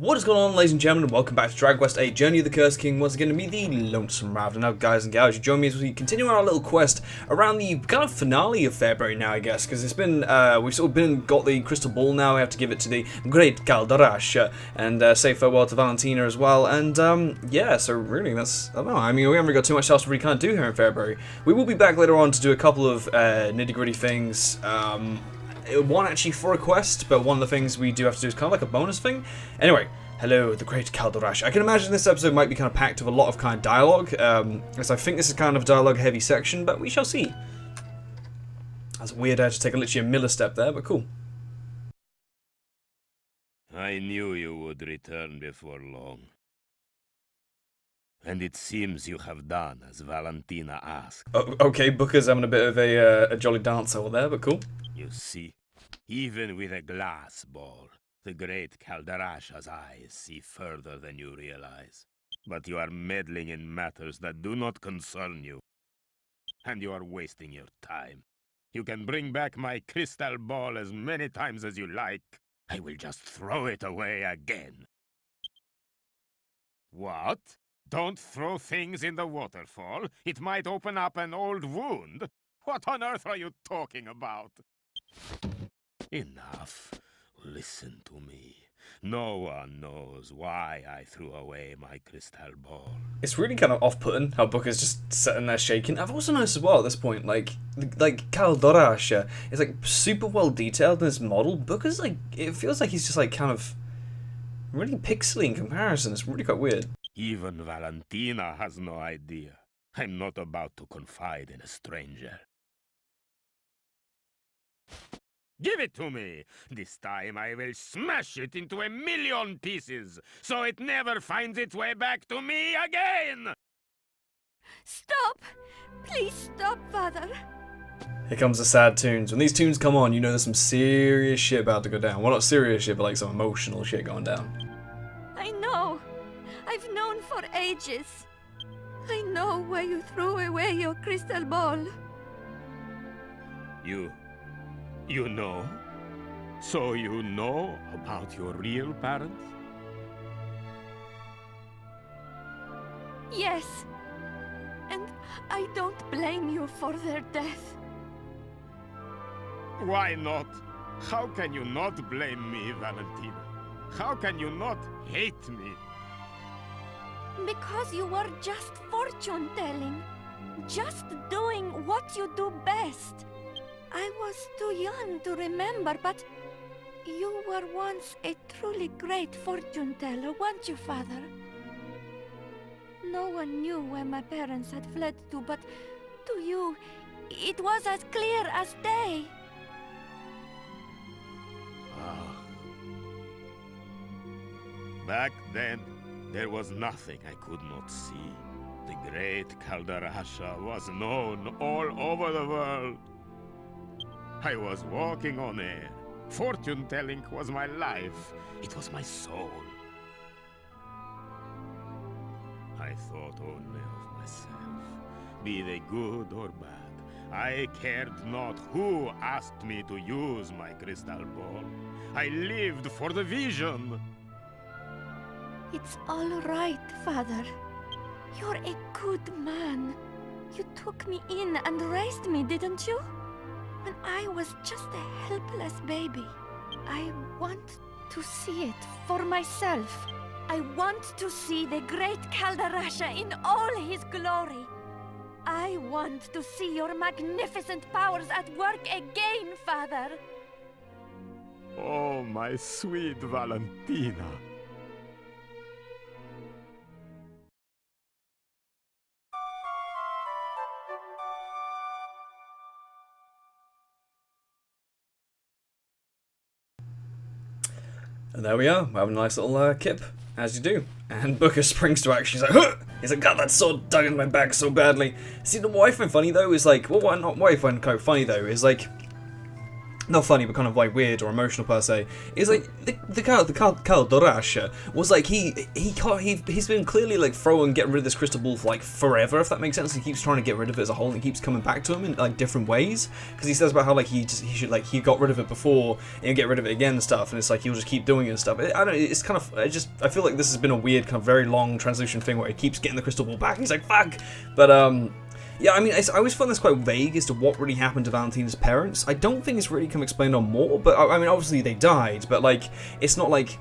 What is going on, ladies and gentlemen, and welcome back to Dragon Quest VIII Journey of the Cursed King. Once again, to me, TheLonesomeRavidor. Now, guys and gals, you join me as we continue on our little quest around the kind of finale of February now, I guess, because it's been, we've sort of got the crystal ball now. We have to give it to the great Caldarash and say farewell to Valentina as well. And, yeah, so really, that's, I don't know, I mean, we haven't really got too much else to really kind of do here in February. We will be back later on to do a couple of nitty-gritty things. One actually for a quest, but one of the things we do have to do is kind of like a bonus thing. Anyway, hello, the great Caldarash. I can imagine this episode might be kind of packed with a lot of kind of dialogue, as I think this is kind of a dialogue-heavy section, but we shall see. That's weird, I had to take literally a millistep there, but cool. I knew you would return before long. And it seems you have done as Valentina asked. Oh, okay, Booker's having a bit of a jolly dance over there, but cool. You see, even with a glass ball, the great Caldarash's eyes see further than you realize. But you are meddling in matters that do not concern you. And you are wasting your time. You can bring back my crystal ball as many times as you like. I will just throw it away again. What? Don't throw things in the waterfall. It might open up an old wound. What on earth are you talking about? Enough. Listen to me. No one knows why I threw away my crystal ball. It's really kind of off-putting how Booker's just sitting there shaking. I've also noticed as well at this point, like Caldarash is like super well detailed in his model. Booker's like, it feels like he's just like kind of really pixely in comparison. It's really quite weird. Even Valentina has no idea. I'm not about to confide in a stranger. Give it to me! This time I will smash it into 1,000,000 pieces, so it never finds its way back to me again! Stop! Please stop, Father. Here comes the sad tunes. When these tunes come on, you know there's some serious shit about to go down. Well, not serious shit, but like some emotional shit going down. I know. I've known for ages. I know why you threw away your crystal ball. You know? So you know about your real parents? Yes. And I don't blame you for their death. Why not? How can you not blame me, Valentina? How can you not hate me? Because you were just fortune-telling. Just doing what you do best. I was too young to remember, but you were once a truly great fortune-teller, weren't you, Father? No one knew where my parents had fled to, but to you, it was as clear as day. Back then, there was nothing I could not see. The great Caldarasha was known all over the world. I was walking on air. Fortune-telling was my life. It was my soul. I thought only of myself, be they good or bad. I cared not who asked me to use my crystal ball. I lived for the vision. It's all right, Father. You're a good man. You took me in and raised me, didn't you? When I was just a helpless baby. I want to see it for myself. I want to see the great Caldarasha in all his glory. I want to see your magnificent powers at work again, Father. Oh, my sweet Valentina. And there we are, we're having a nice little kip, as you do. And Booker springs to action, he's like, huh! He's like, God, that sword dug in my back so badly. See, what I find funny though is like, well, not what I find kind of funny though, is like, not funny, but kind of like weird or emotional per se, is like the Kaldorasha was like he's been clearly like getting rid of this crystal ball for like forever, if that makes sense. He keeps trying to get rid of it as a whole, and it keeps coming back to him in like different ways, because he says about how like he got rid of it before and he'll get rid of it again and stuff, and it's like he'll just keep doing it and stuff. I don't know, it's kind of I feel like this has been a weird kind of very long transition thing where he keeps getting the crystal ball back and he's like fuck, but yeah, I mean, I always found this quite vague as to what really happened to Valentina's parents. I don't think it's really come explained on more, but I mean, obviously they died, but like, it's not like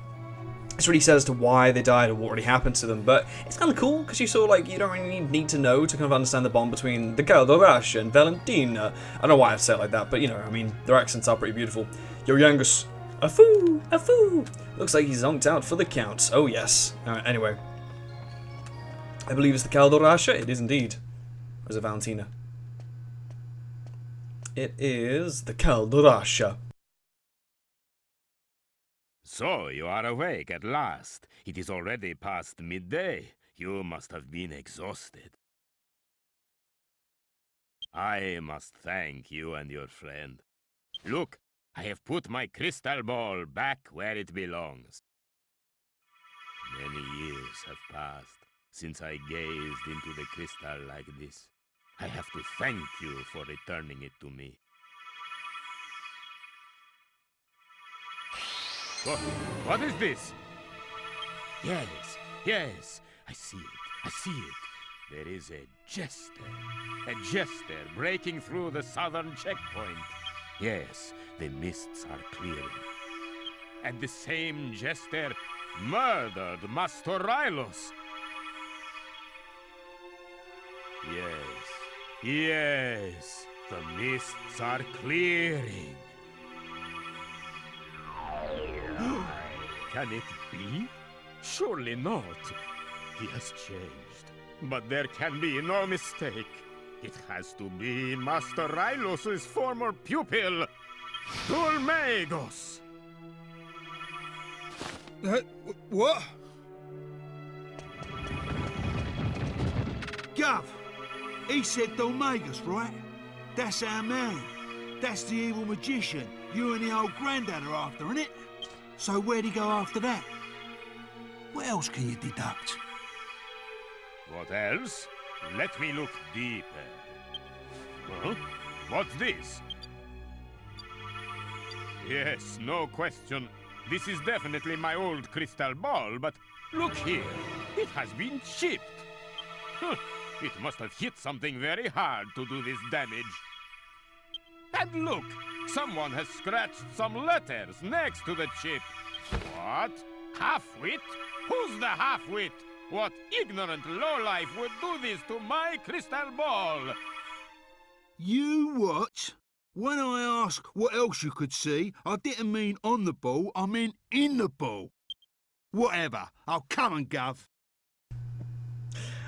it's really said as to why they died or what really happened to them. But it's kind of cool because you saw like you don't really need to know to kind of understand the bond between the Kaldorasha and Valentina. I don't know why I've said it like that, but you know, I mean, their accents are pretty beautiful. Yo, Yangus, a foo. Looks like he's zonked out for the count. Oh yes. Anyway, I believe it's the Kaldorasha. It is indeed. Or is it Valentina? It is the Kaldorasha. So, you are awake at last. It is already past midday. You must have been exhausted. I must thank you and your friend. Look, I have put my crystal ball back where it belongs. Many years have passed since I gazed into the crystal like this. I have to thank you for returning it to me. What is this? Yes, I see it. There is a jester breaking through the southern checkpoint. Yes, the mists are clearing. And the same jester murdered Master Rylos. Yes, the mists are clearing. Can it be? Surely not. He has changed. But there can be no mistake. It has to be Master Rylos' former pupil, Dhoulmagus. What? Gov, he said Dhoulmagus, right? That's our man. That's the evil magician you and the old granddad are after, innit? So where'd he go after that? What else can you deduct? What else? Let me look deeper. Huh? What's this? Yes, no question. This is definitely my old crystal ball, but look here. It has been chipped. Huh. It must have hit something very hard to do this damage. And look, someone has scratched some letters next to the chip. What? Half-wit? Who's the half-wit? What ignorant lowlife would do this to my crystal ball? You what? When I ask what else you could see, I didn't mean on the ball, I meant in the ball. Whatever. I'll come on, Gov.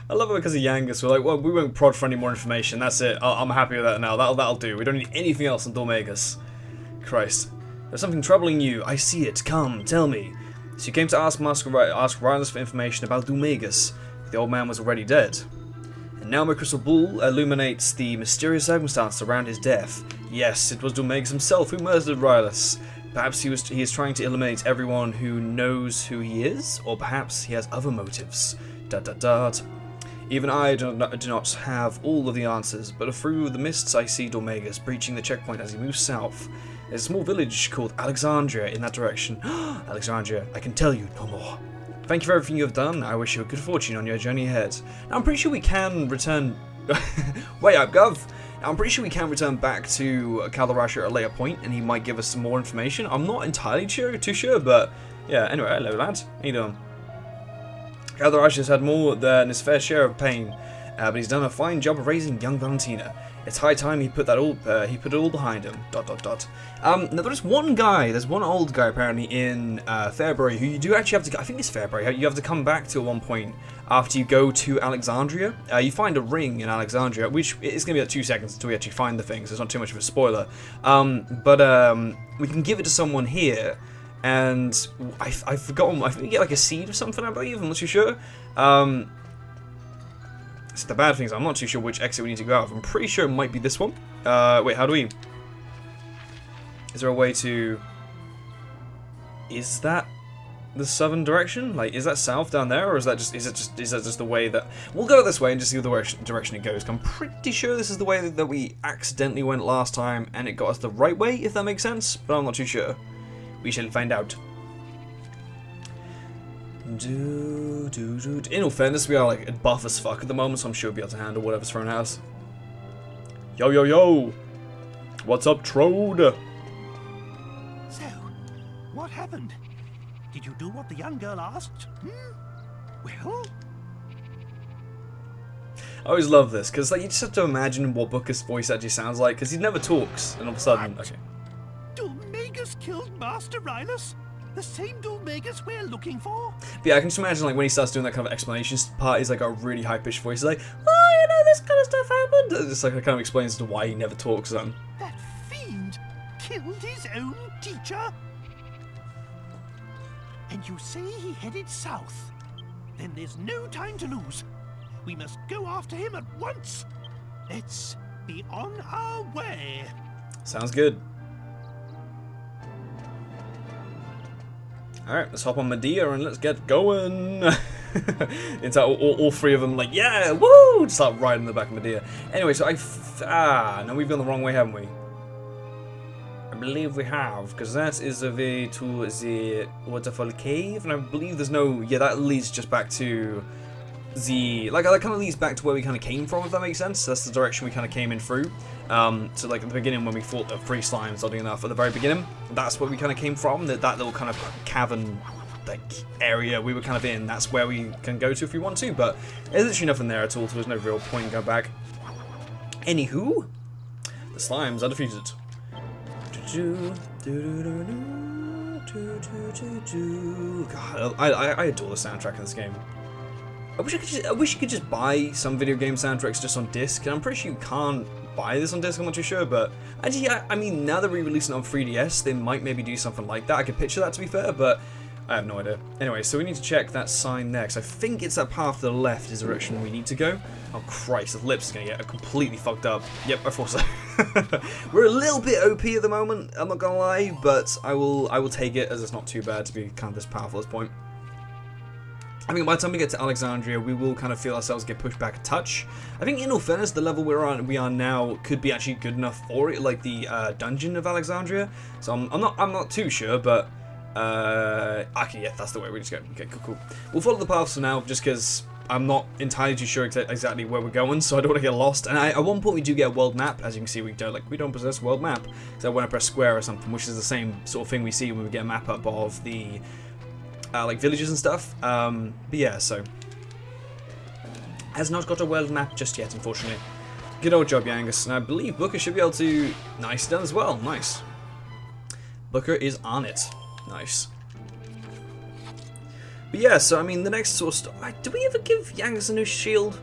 I love it because of Yangus. We're like, well, we won't prod for any more information. That's it. I'm happy with that now. That'll do. We don't need anything else on Dhoulmagus. Christ. There's something troubling you. I see it. Come, tell me. So you came to ask Rylos for information about Dhoulmagus. The old man was already dead. And now my crystal ball illuminates the mysterious circumstances around his death. Yes, it was Dhoulmagus himself who murdered Rylos. Perhaps he is trying to eliminate everyone who knows who he is, or perhaps he has other motives. ... Even I do not have all of the answers, but through the mists I see Dhoulmagus breaching the checkpoint as he moves south. There's a small village called Alexandria in that direction. Alexandria, I can tell you no more. Thank you for everything you have done. I wish you a good fortune on your journey ahead. Now, I'm pretty sure we can return... Wait up, Gov! Now, I'm pretty sure we can return back to Kaldorasha at a later point, and he might give us some more information. I'm not entirely too sure, but... Yeah, anyway, hello, lad. How you doing? Kaldorasha has had more than his fair share of pain, but he's done a fine job of raising young Valentina. It's high time he put it all behind him. ... Now there's one guy, there's one old guy apparently in February who you do actually have to, I think it's February, you have to come back to at one point after you go to Alexandria. You find a ring in Alexandria, which is going to be like 2 seconds until we actually find the thing, so it's not too much of a spoiler. We can give it to someone here. And I've forgotten, I think you get like a seed or something, I believe, I'm not too sure. So the bad thing is I'm not too sure which exit we need to go out of. I'm pretty sure it might be this one. Wait, how do we... Is there a way to... Is that the southern direction? Like, is that south down there, or is that just the way that... We'll go this way and just see the direction it goes. I'm pretty sure this is the way that we accidentally went last time, and it got us the right way, if that makes sense, but I'm not too sure. We shall find out. In all fairness, we are like buff as fuck at the moment, so I'm sure we'll be able to handle whatever's thrown at us. Yo, yo, yo! What's up, Trode? So, what happened? Did you do what the young girl asked? Well? I always love this, because like, you just have to imagine what Booker's voice actually sounds like, because he never talks, and all of a sudden... Okay. Dhoulmagus killed Master Rylus? The same Dhoulmagus we're looking for? But yeah, I can just imagine like when he starts doing that kind of explanation part, he's like a really high-pitched voice, he's like, oh, you know, this kind of stuff happened. It's just like it kind of explains as to why he never talks then. That fiend killed his own teacher? And you say he headed south? Then there's no time to lose. We must go after him at once. Let's be on our way. Sounds good. Alright, let's hop on Medea and let's get going. It's all three of them like, yeah, woo! Just start riding in the back of Medea. Anyway, so no, we've gone the wrong way, haven't we? I believe we have, because that is the way to the waterfall cave, and I believe there's no, yeah, that leads just back to the, like, that kind of leads back to where we kind of came from, if that makes sense. That's the direction we kind of came in through. So like at the beginning when we fought the three slimes, oddly enough, at the very beginning, that's where we kind of came from, that little kind of cavern, like, area we were kind of in, that's where we can go to if we want to, but there's literally nothing there at all, so there's no real point in going back. Anywho, the slimes are defeated. God, I adore the soundtrack in this game. I wish you could just buy some video game soundtracks just on disc, and I'm pretty sure you can't buy this on disc, I'm not too sure, but actually, I mean, now that we're releasing it on 3DS, they might maybe do something like that. I could picture that, to be fair, but I have no idea. Anyway, so we need to check that sign next. I think it's that path to the left is the direction we need to go. Oh Christ, the lips is going to get completely fucked up. Yep, I thought so. We're a little bit OP at the moment, I'm not going to lie, but I will take it as it's not too bad to be kind of this powerful at this point. I mean, by the time we get to Alexandria, we will kind of feel ourselves get pushed back a touch. I think, in all fairness, the level we are now could be actually good enough for it, like the dungeon of Alexandria. So I'm not too sure, but okay, yeah, that's the way we just go. Okay, cool. We'll follow the paths for now, just because I'm not entirely too sure exactly where we're going, so I don't want to get lost. And at one point we do get a world map. As you can see, we don't possess a world map, so when I press square or something, which is the same sort of thing we see when we get a map up of the like villages and stuff. But yeah, so has not got a world map just yet, unfortunately. Good old job, Yangus. And I believe Booker should be able to... Nice, done as well. Nice. Booker is on it. Nice. But yeah, so I mean, the next sort of stuff... Do we ever give Yangus a new shield?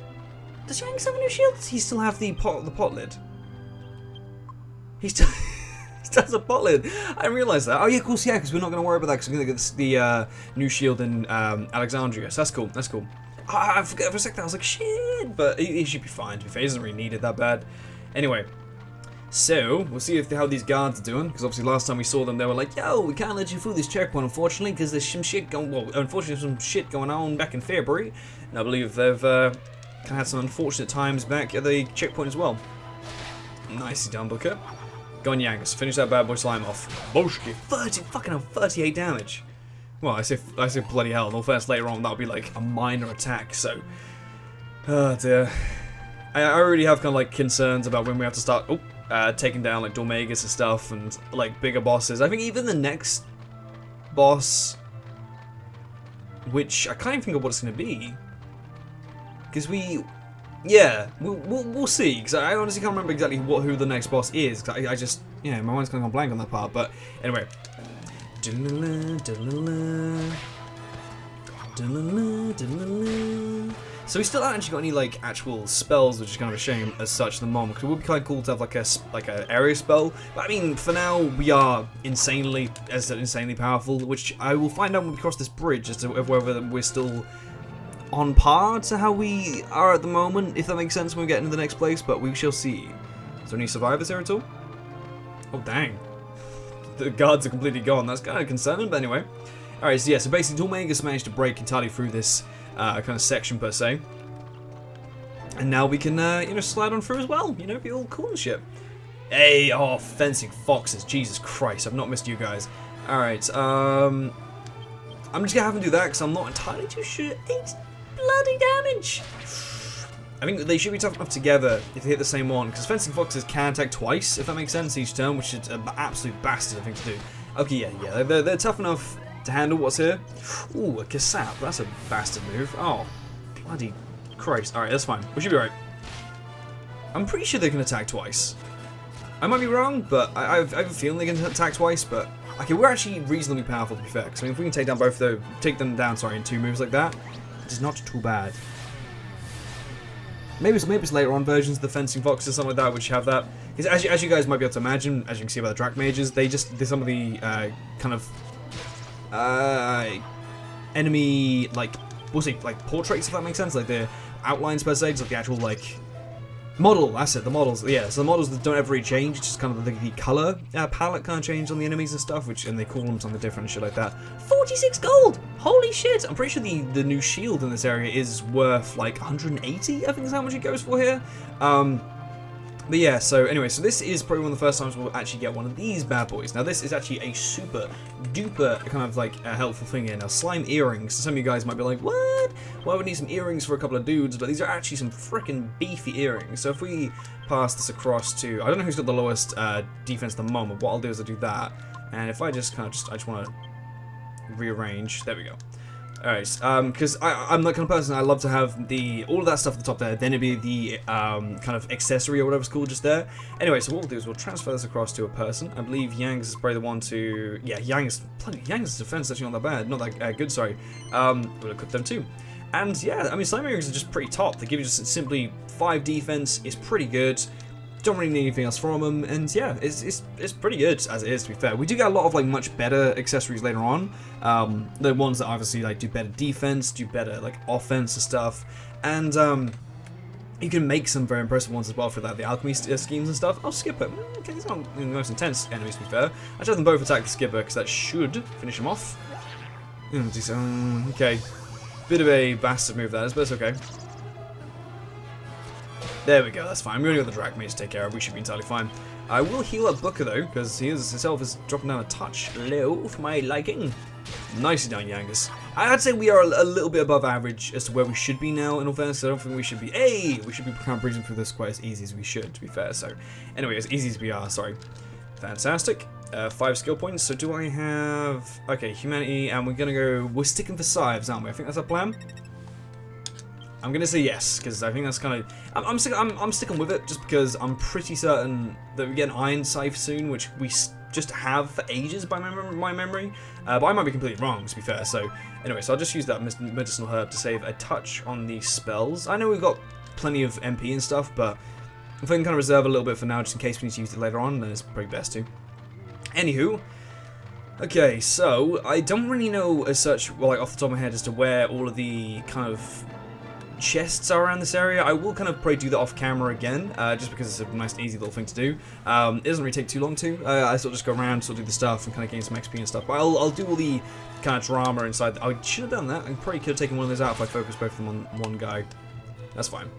Does Yangus have a new shield? Does he still have the pot lid? He still... That's a pot lid. I didn't realise that. Oh yeah, of course, yeah, because we're not going to worry about that because we're going to get the new shield in Alexandria. So that's cool. That's cool. I forgot for a second. I was like, shit, but he should be fine. To be fair, he doesn't really need it that bad. Anyway, so we'll see how these guards are doing. Because obviously, last time we saw them, they were like, "Yo, we can't let you through this checkpoint, unfortunately, because there's some shit going. Well, unfortunately, some shit going on back in February, and I believe they've kind of had some unfortunate times back at the checkpoint as well." Nicely done, Booker. Go on, Yangus. Finish that bad boy slime off. Boshki. 38 damage. Well, I say bloody hell. In all fairness, later on, that'll be like a minor attack, so... Oh, dear. I already have kind of like concerns about when we have to start taking down like Dhoulmagus and stuff, and like bigger bosses. I think even the next boss, which I can't even think of what it's going to be. Because yeah, we'll see, because I honestly can't remember exactly who the next boss is, because I just, yeah, my mind's going on blank on that part, but anyway. So we still haven't actually got any, like, actual spells, which is kind of a shame as such at the moment, because it would be kind of cool to have, like an area spell, but I mean, for now, we are insanely powerful, which I will find out when we cross this bridge, as to whether we're still on par to how we are at the moment, if that makes sense when we get into the next place, but we shall see. Is there any survivors here at all? Oh, dang. the guards are completely gone. That's kind of concerning, but anyway. Alright, so yeah, so basically Dhoulmagus managed to break entirely through this kind of section per se. And now we can, you know, slide on through as well. You know, be all cool and shit. Hey, oh, fencing foxes. Jesus Christ, I've not missed you guys. Alright, I'm just gonna have them do that because I'm not entirely too sure. 8 bloody damage! I think they should be tough enough together if they hit the same one, because fencing foxes can attack twice, if that makes sense, each turn, which is an absolute bastard thing to do. Okay, yeah, they're tough enough to handle what's here. Ooh, a Kasap, that's a bastard move. Oh, bloody Christ. Alright, that's fine. We should be right. I'm pretty sure they can attack twice. I might be wrong, but I have a feeling they can attack twice, but... Okay, we're actually reasonably powerful, to be fair, because I mean, if we can take down both of those, take them down, sorry, in 2 moves like that, it is not too bad. Maybe it's later on versions of the fencing foxes or something like that which have that. Because as you guys might be able to imagine, as you can see by the Drac Mages, they're some of the kind of enemy like portraits, if that makes sense, like the outlines per se, just like the actual like model. That's it, the models. Yeah, so the models that don't ever really change. It's just kind of the color palette kind of change on the enemies and stuff, and they call them something different and shit like that. 46 gold! Holy shit! I'm pretty sure the new shield in this area is worth like 180. I think is how much it goes for here. But yeah, so anyway, so this is probably one of the first times we'll actually get one of these bad boys. Now this is actually a super duper kind of like a helpful thing here. Now slime earrings, some of you guys might be like, what? Why would we need some earrings for a couple of dudes? But these are actually some freaking beefy earrings. So if we pass this across to, I don't know who's got the lowest defense at the moment, what I'll do is I'll do that. And if I just kind of I just want to rearrange, there we go. Alright, because I'm that kind of person, I love to have all of that stuff at the top there, then it'd be the kind of accessory or whatever it's called just there. Anyway, so what we'll do is we'll transfer this across to a person. I believe Yang's is probably the one to, yeah, Yang's defense is actually not that bad, not that good, sorry. We'll equip them too. And yeah, I mean, slime earrings are just pretty top. They give you just simply 5 defense, it's pretty good. Don't really need anything else from them, and yeah, it's pretty good as it is, to be fair. We do get a lot of like much better accessories later on. The ones that obviously like do better defense, do better like offense and stuff, and you can make some very impressive ones as well for that, the alchemy schemes and stuff. I'll skip it. Okay, these aren't the most intense enemies, to be fair. I should have them both attack the skipper because that should finish him off. Okay, bit of a bastard move that is, but it's okay. There we go, that's fine. We only got the Drac Mage to take care of, we should be entirely fine. I will heal up Booker though, because he himself is dropping down a touch low for my liking. Nicely done, Yangus. I'd say we are a little bit above average as to where we should be now, in all fairness. I don't think we should be, we should be kind of breezing through this quite as easy as we should, to be fair. So, anyway, as easy as we are, sorry. Fantastic. 5 skill points, so do I have, okay, humanity, and we're sticking for scythes, aren't we? I think that's our plan. I'm gonna say yes, because I think that's kind of... I'm sticking with it, just because I'm pretty certain that we get an iron scythe soon, which we just have for ages by my memory. But I might be completely wrong, to be fair. So anyway, so I'll just use that medicinal herb to save a touch on the spells. I know we've got plenty of MP and stuff, but if I can kind of reserve a little bit for now, just in case we need to use it later on, then it's probably best to. Anywho. Okay, so I don't really know as such, well, like off the top of my head, as to where all of the kind of chests are around this area. I will kind of probably do that off camera again, just because it's a nice easy little thing to do. It doesn't really take too long to. I sort of just go around, sort of do the stuff and kind of gain some XP and stuff. But I'll do all the kind of drama inside. I should have done that. I probably could have taken one of those out if I focused both of them on one guy. That's fine.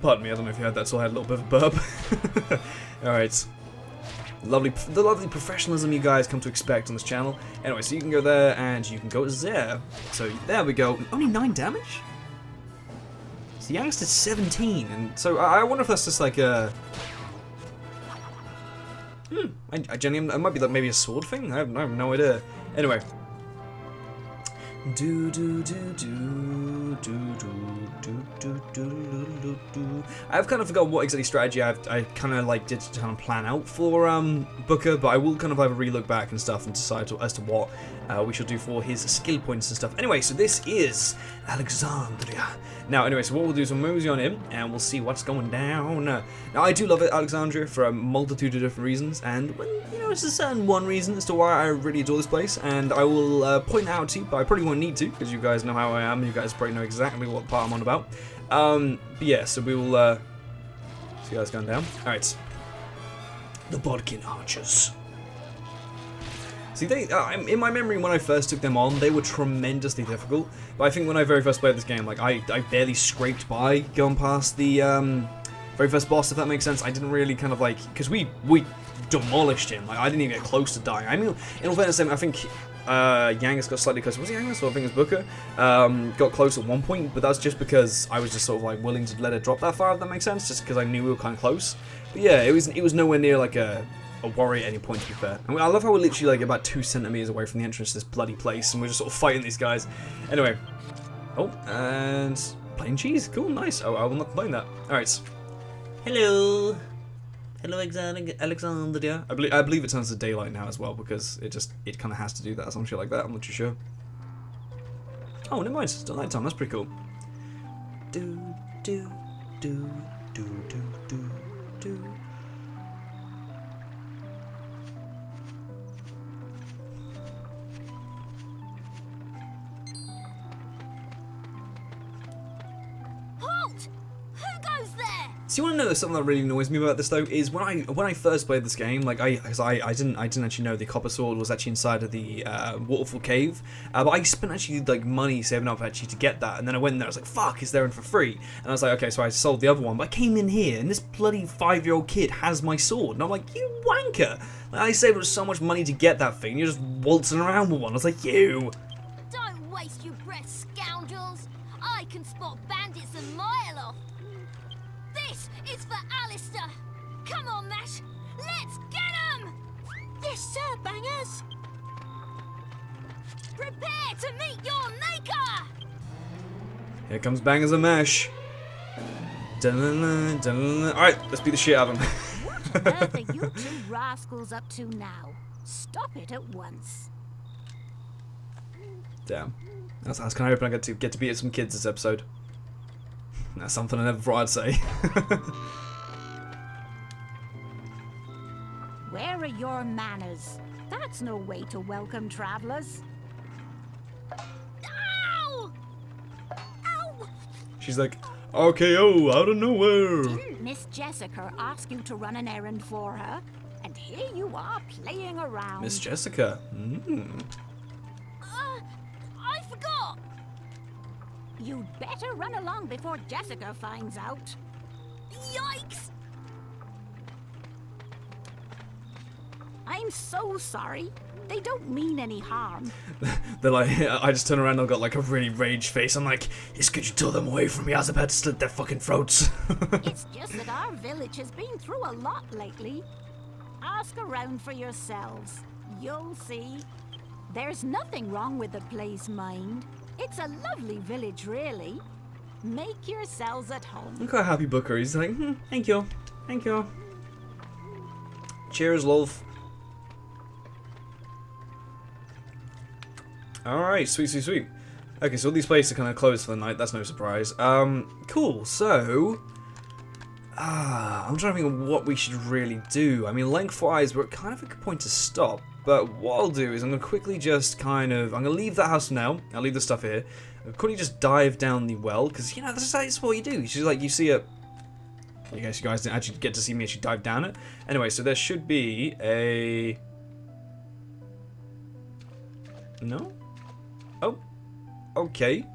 Pardon me, I don't know if you heard that, so I had a little bit of a burp. Alright. The lovely professionalism you guys come to expect on this channel. Anyway, so you can go there and you can go there. So there we go. Only 9 damage? So Young's did 17, and so I wonder if that's just like a... I genuinely, it might be like maybe a sword thing? I have no idea. Anyway. I've kind of forgotten what exactly strategy I kind of like did to kind of plan out for Booker, but I will kind of have a relook back and stuff and decide as to what we shall do for his skill points and stuff. Anyway, so this is Alexandria. Now, anyway, so what we'll do is we'll mosey on in and we'll see what's going down. Now, I do love it, Alexandria, for a multitude of different reasons, and well, you know, it's a certain one reason as to why I really adore this place, and I will point out to you, but I probably won't need to, because you guys know how I am, you guys probably know exactly what part I'm on about. But yeah, so we will see how it's going down. Alright. The Bodkin Archers. See, in my memory, when I first took them on, they were tremendously difficult. But I think when I very first played this game, like, I barely scraped by going past the very first boss, if that makes sense. I didn't really kind of like, because we demolished him. Like, I didn't even get close to dying. I mean, in all fairness, I think Yangus got slightly closer. Was it Yangus or I think it was Booker? Got close at one point, but that's just because I was just sort of like willing to let it drop that far, if that makes sense, just because I knew we were kind of close. But yeah, it was nowhere near like a worry at any point, to be fair. I mean, I love how we're literally like about 2 centimeters away from the entrance to this bloody place, and we're just sort of fighting these guys. Anyway. Oh, and plain cheese. Cool, nice. Oh, I will not complain that. Alright. Hello. Hello, Alexandria. I believe it turns to daylight now as well, because it kind of has to do that, some shit like that. I'm not too sure. Oh, never mind. It's still nighttime. That's pretty cool. Do, do, do, do, do, do, do. So you want to know something that really annoys me about this though is when I first played this game, like I didn't actually know the copper sword was actually inside of the waterfall cave, but I spent actually like money saving up actually to get that, and then I went in there, I was like, fuck, it's there and for free, and I was like, okay, so I sold the other one, but I came in here and this bloody 5-year-old kid has my sword, and I'm like, you wanker! Like, I saved up so much money to get that thing, you're just waltzing around with one. I was like, you. Don't waste your breath, scoundrels. I can spot bandits a mile off. This is for Alistair. Come on, Mash. Let's get him! Yes, sir, Bangers. Prepare to meet your maker! Here comes Bangers and Mash. Alright, let's beat the shit out of him. What on earth are you two rascals up to now? Stop it at once. Damn. That's kind of hoping I get to beat some kids this episode. That's something I never thought I'd say. Where are your manners? That's no way to welcome travelers. Ow! Ow! She's like, RKO out of nowhere. Didn't Miss Jessica ask you to run an errand for her? And here you are playing around. Miss Jessica. I forgot. You'd better run along before Jessica finds out. Yikes! I'm so sorry. They don't mean any harm. They're like, I just turn around and I've got like a really raged face. I'm like, yes, could you tell them away from me? I was about to slit their fucking throats. It's just that our village has been through a lot lately. Ask around for yourselves. You'll see. There's nothing wrong with the place, mind. It's a lovely village, really. Make yourselves at home. Look how happy Booker is. He's like, thank you. Thank you. Cheers, love. Alright, sweet, sweet, sweet. Okay, so all these places are kind of closed for the night. That's no surprise. Cool. So, I'm trying to think of what we should really do. I mean, lengthwise, we're at kind of a good point to stop. But what I'll do is I'm going to quickly just I'm going to leave that house for now. I'll leave the stuff here. I'll quickly just dive down the well, because, you know, that's what you do. It's just like, you see it. I guess you guys didn't actually get to see me actually dive down it. Anyway, so there should be a... No? Oh. Okay.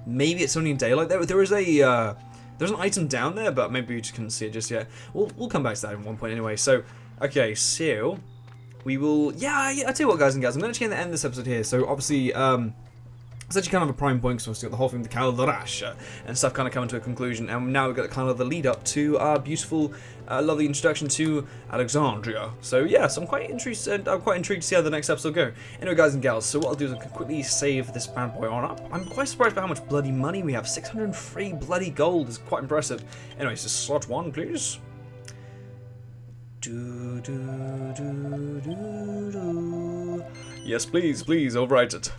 Maybe it's only in daylight. There is a, there's an item down there, but maybe we just couldn't see it just yet. We'll come back to that at one point anyway. So, okay, so we will. Yeah, I tell you what, guys and gals, I'm actually going to end this episode here. So obviously, it's actually kind of a prime point because we've got the whole thing with the Calderash and stuff kind of coming to a conclusion, and now we've got kind of the lead up to our beautiful, lovely introduction to Alexandria. So yeah, so I'm quite interested. I'm quite intrigued to see how the next episode will go. Anyway, guys and gals, so what I'll do is I can quickly save this bad boy on up. I'm quite surprised by how much bloody money we have. 603 bloody gold is quite impressive. Anyway, so slot 1, please. Yes, please, please, overwrite it.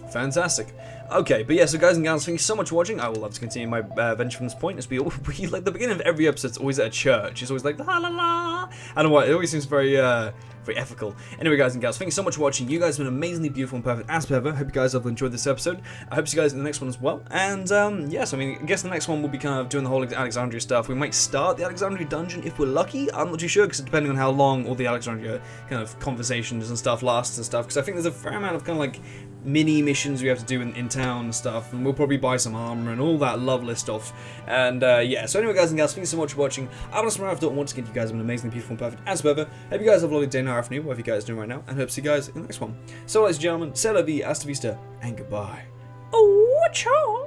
Fantastic. Okay, but yeah, so guys and gals, thank you so much for watching. I will love to continue my venture from this point. As we like the beginning of every episode, it's always at a church. It's always like la la la. I don't know why. It always seems very very ethical. Anyway, guys and gals, thank you so much for watching. You guys have been amazingly beautiful and perfect as per ever. Hope you guys have enjoyed this episode. I hope you guys in the next one as well. And yes, I mean, I guess the next one will be kind of doing the whole Alexandria stuff. We might start the Alexandria dungeon if we're lucky. I'm not too sure, because depending on how long all the Alexandria kind of conversations and stuff lasts and stuff, because I think there's a fair amount of kind of like mini missions we have to do in town and stuff, and we'll probably buy some armor and all that lovely stuff. And yeah, so anyway, guys and gals, thank you so much for watching. I'm TheLonesomeRavidor, and once again, you guys have been amazingly beautiful and perfect as per ever. Hope you guys have a lovely day, night, afternoon, whatever you guys are doing right now, and hope to see you guys in the next one. So, ladies and gentlemen, c'est la vie, hasta vista, and goodbye. Oh, ciao!